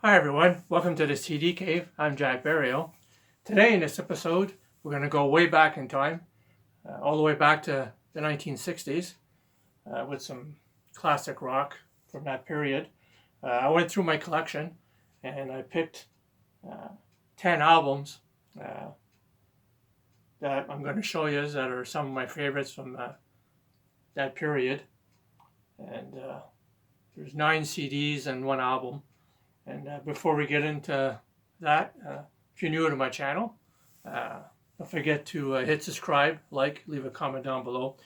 Hi everyone, welcome to the CD Cave. I'm Jack Barrio. Today in this episode, we're going to go way back in time, all the way back to the 1960s, with some classic rock from that period. I went through my collection and I picked 10 albums that I'm going to show you that are some of my favorites from that period. And there's 9 CDs and 1 album. And before we get into that, if you're new to my channel, don't forget to hit subscribe, like, leave a comment down below.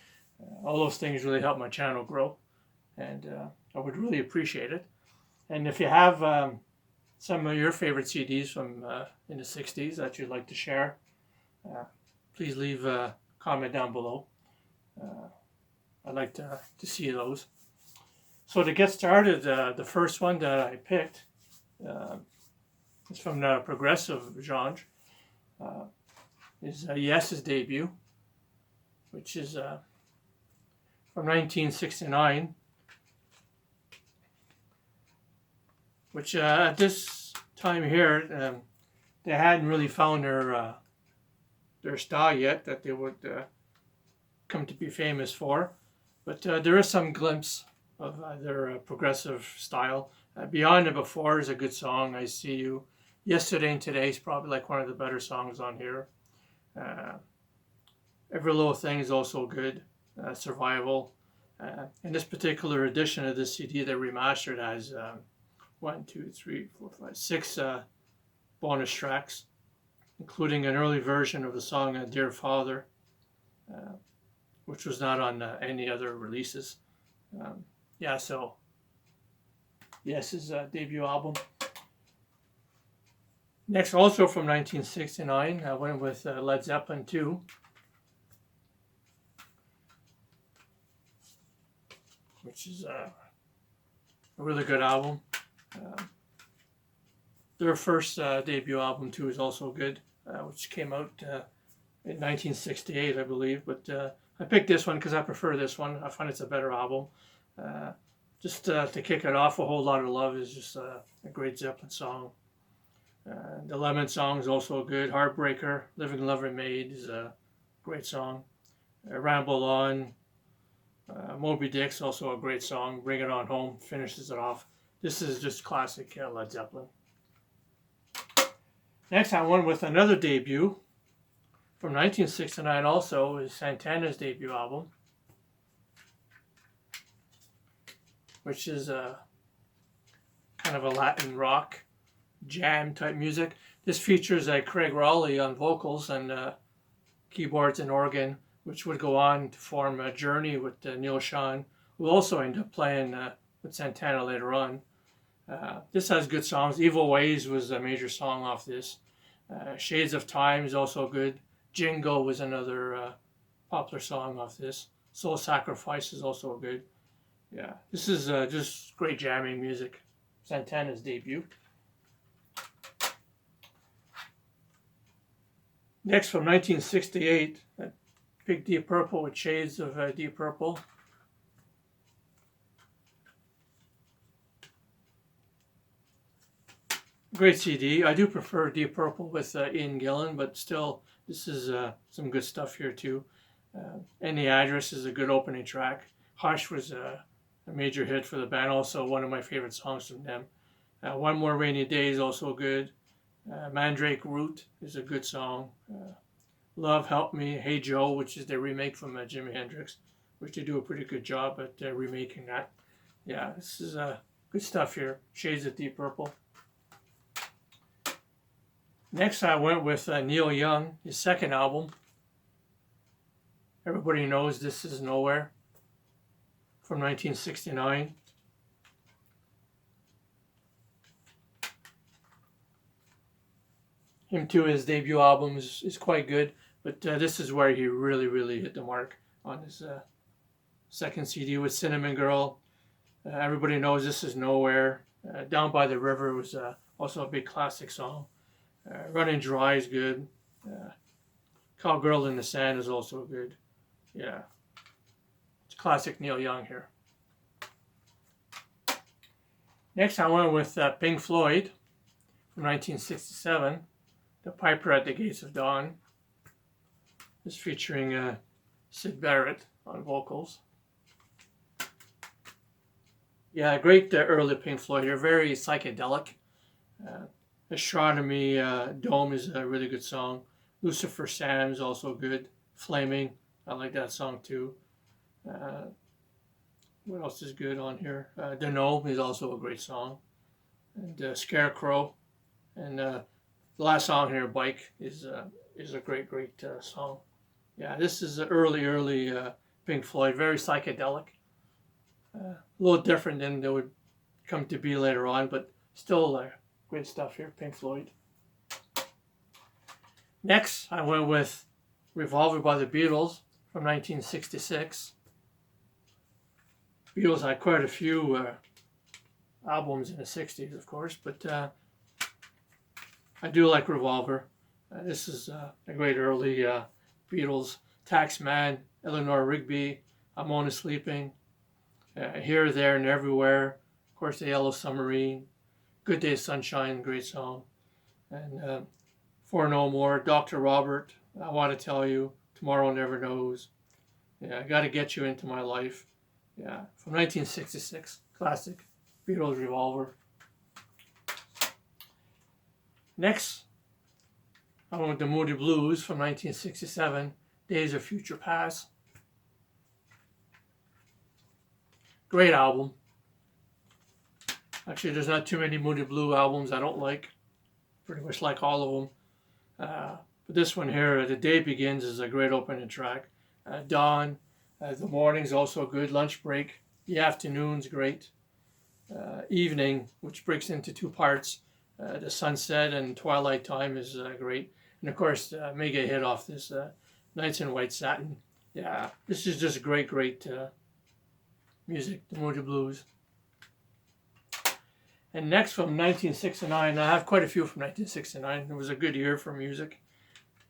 All those things really help my channel grow, and I would really appreciate it. And if you have some of your favorite CDs from in the 60s that you'd like to share, please leave a comment down below. I'd like to see those. So to get started, the first one that I picked it's from the progressive genre. Is Yes's debut, which is from 1969, which at this time here, they hadn't really found their style yet that they would come to be famous for, but there is some glimpse of their progressive style. Beyond and Before is a good song. I See You. Yesterday and Today is probably like one of the better songs on here. Every Little Thing is also good. Survival. And this particular edition of this CD they remastered has 6 bonus tracks, including an early version of the song Dear Father, which was not on any other releases. So Yes's debut album. Next, also from 1969, I went with Led Zeppelin II. Which is a really good album. Their first debut album too is also good, which came out in 1968, I believe. But I picked this one because I prefer this one. I find it's a better album. Just to kick it off, A Whole Lot of Love is just a great Zeppelin song. The Lemon song is also good. Heartbreaker, Living Lover Maid is a great song. Ramble On, Moby Dick's also a great song. Bring It On Home finishes it off. This is just classic Led Zeppelin. Next, I went with another debut from 1969 also, is Santana's debut album, which is kind of a Latin rock jam type music. This features Craig Rowley on vocals and keyboards and organ, which would go on to form a Journey with Neil Schon, who also ended up playing with Santana later on. This has good songs. Evil Ways was a major song off this. Shades of Time is also good. Jingle was another popular song off this. Soul Sacrifice is also good. Yeah, this is just great jamming music. Santana's debut. Next, from 1968, Big Deep Purple with Shades of Deep Purple. Great CD. I do prefer Deep Purple with Ian Gillan, but still, this is some good stuff here too. And The Address is a good opening track. Hush was a major hit for the band, also one of my favorite songs from them. One More Rainy Day is also good. Mandrake Root is a good song. Love Help Me, Hey Joe, which is their remake from Jimi Hendrix, which they do a pretty good job at remaking that. Yeah, this is good stuff here. Shades of Deep Purple. Next, I went with Neil Young, his second album. Everybody knows This Is Nowhere, from 1969. Him too, his debut album is quite good, but this is where he really hit the mark on his second CD with Cinnamon Girl. Everybody knows This Is Nowhere. Down by the River was also a big classic song. Running Dry is good. Cowgirl in the Sand is also good. Yeah, it's classic Neil Young here. Next, I went with Pink Floyd. from 1967, The Piper at the Gates of Dawn. Is featuring Syd Barrett on vocals. Yeah, great early Pink Floyd here, very psychedelic. Astronomy Dome is a really good song. Lucifer Sam is also good. Flaming, I like that song too. What else is good on here? The Gnome is also a great song. And Scarecrow. And the last song here, Bike, is a great song. Yeah, this is early Pink Floyd, very psychedelic. A little different than they would come to be later on, but still great stuff here, Pink Floyd. Next, I went with Revolver by the Beatles from 1966. Beatles had quite a few albums in the 60s, of course, but I do like Revolver. This is a great early Beatles. Taxman, Eleanor Rigby, I'm Only Sleeping, Here, There, and Everywhere. Of course, The Yellow Submarine, Good Day Sunshine, great song. And For No More, Dr. Robert, I Want to Tell You, Tomorrow Never Knows. Yeah, I Got to Get You Into My Life. Yeah, from 1966, classic Beatles Revolver. Next, I went with the Moody Blues from 1967, Days of Future Past. Great album. Actually, there's not too many Moody Blue albums I don't like. Pretty much like all of them. But this one here, The Day Begins, is a great opening track. Dawn, The Morning's also good. Lunch Break, The Afternoon's great. Evening, which breaks into two parts. The Sunset and Twilight Time is great. And of course, mega hit off this Nights in White Satin. Yeah, this is just great music, the Moody Blues. And next from 1969, I have quite a few from 1969. It was a good year for music.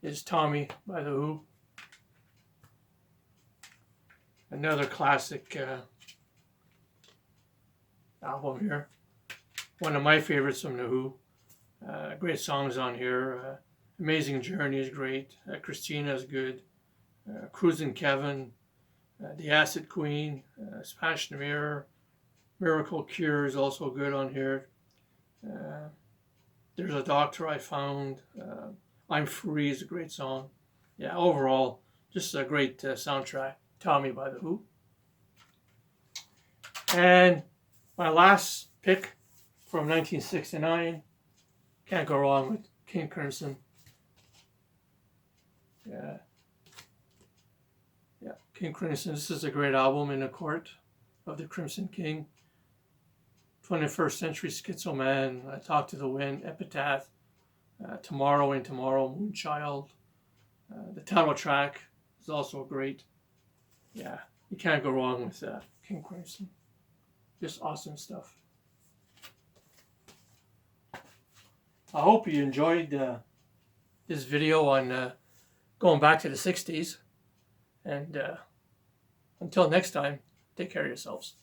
Is Tommy by The Who. Another classic album here. One of my favorites from The Who. Great songs on here. Amazing Journey is great. Christina is good. Cruisin' Kevin. The Acid Queen. Smash the Mirror. Miracle Cure is also good on here. There's a Doctor I Found. I'm Free is a great song. Yeah, overall, just a great soundtrack. Tommy by The Who. And my last pick from 1969, can't go wrong with King Crimson. Yeah, King Crimson. This is a great album, In the Court of the Crimson King. 21st Century Schizo Man, Talk to the Wind, Epitaph, Tomorrow and Tomorrow, Moonchild. The title track is also great. Yeah, you can't go wrong with King Crimson. Just awesome stuff. I hope you enjoyed this video on going back to the 60s. And until next time, take care of yourselves.